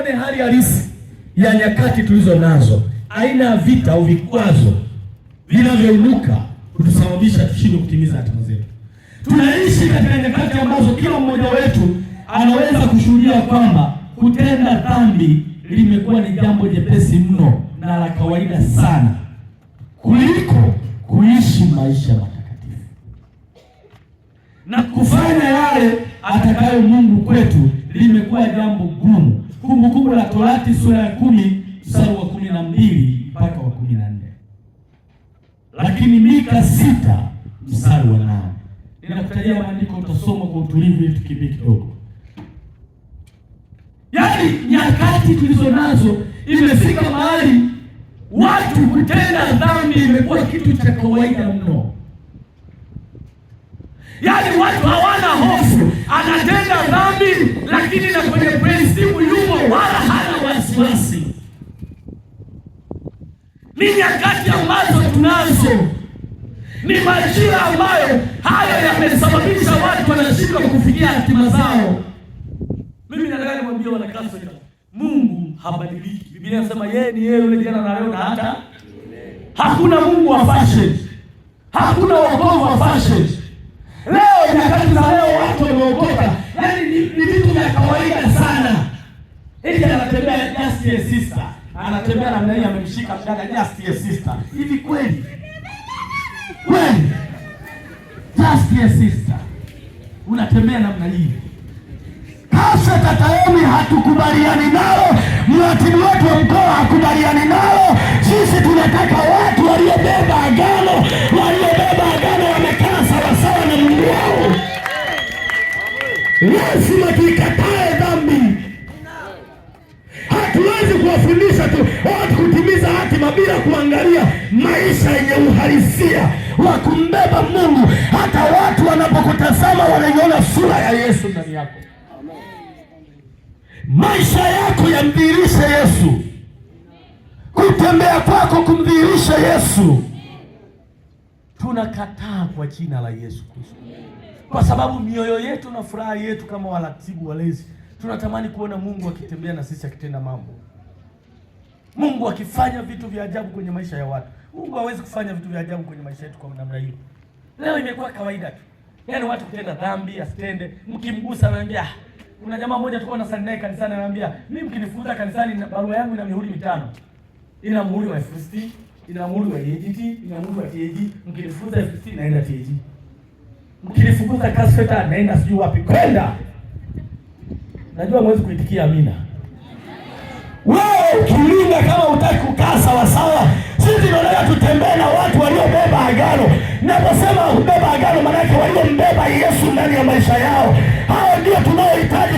tuone hali halisi ya nyakati tulizo nazo, aina ya vita au vikwazo vinavyoinuka kutusababisha tushindwe kutimiza hatima zetu. Tunaishi katika nyakati ambazo kila mmoja wetu anaweza kushuhudia kwamba kutenda dhambi limekuwa ni jambo jepesi mno na la kawaida sana kuliko kuishi maisha matakatifu na kufanya yale atakayo Mungu kwetu limekuwa jambo gumu. Kumbukumbu la Torati sura ya 10 mstari wa 12 mpaka wa 14. Lakini Mika 6 mstari wa 8. Ninakutajia maandiko, utasoma kwa utulivu ili tukimbie kidogo. Yaani nyakati tulizo nazo imefika mahali watu kutenda dhambi imekuwa kitu cha kawaida mno. Yaani watu hawana hofu, anatenda dhambi lakini na kwenye principle yumo, wala hana wasiwasi. Ni nyakati ambazo tunazo, ni majira ambayo hayo yamesababisha watu wanashindwa kufikia hatima zao. Mimi nataka nimwambie wanakasa, Mungu habadiliki. Biblia inasema yeye ni yeye yule jana na leo na hata. Hakuna Mungu wa fashion. Hakuna wokovu wa fashion. Leo nyakati za leo watu wameokoka, yaani ni vitu vya kawaida sana. Eti anatembea just a sister. Anatembea na mnani amemshika mdada just a sister. Hivi kweli? Kweli? Just a sister. Unatembea namna hii. Hasa Tataemi hatukubaliani nalo, mratibu wetu wa mkoa hakubaliani nalo. Sisi tunataka watu waliobeba agano, wamekaa sawasawa na Mungu wao. Lazima tuikatae dhambi. Hatuwezi kuwafundisha tu watu kutimiza hatima bila kuangalia maisha yenye uhalisia wa kumbeba Mungu. Hata watu wanapokutazama wanaiona sura ya Yesu ndani yako. Maisha yako yamdhihirishe Yesu. Kutembea kwako kumdhihirishe Yesu. Tunakataa kwa jina la Yesu Kristo. Kwa sababu mioyo yetu na furaha yetu kama waratibu walezi, tunatamani kuona Mungu akitembea na sisi, akitenda mambo. Mungu akifanya vitu vya ajabu kwenye maisha ya watu. Mungu hawezi kufanya vitu vya ajabu kwenye maisha yetu kwa namna hiyo. Leo imekuwa kawaida tu. Yaani watu kutenda dhambi, asitende, mkimgusa anambia. Kuna jamaa mmoja tulikuwa na sali naye kanisani anambia, mimi mkinifukuza kanisani na barua yangu ina mihuri 5. Ina muhuri wa FST, ina muhuri wa EGT, ina muhuri wa TAG. Mkinifukuza FST naenda TAG. Mkinifukuza Kasfeta naenda sijui wapi kwenda. Najua mwezi kuitikia amina. Wewe ukilinda kama utaki kukaa sawa sawa, sisi tunataka tutembee na watu waliobeba agano. Naposema kubeba agano maana yake waliombeba Yesu ndani ya maisha yao. Hao ndio tunaohitaji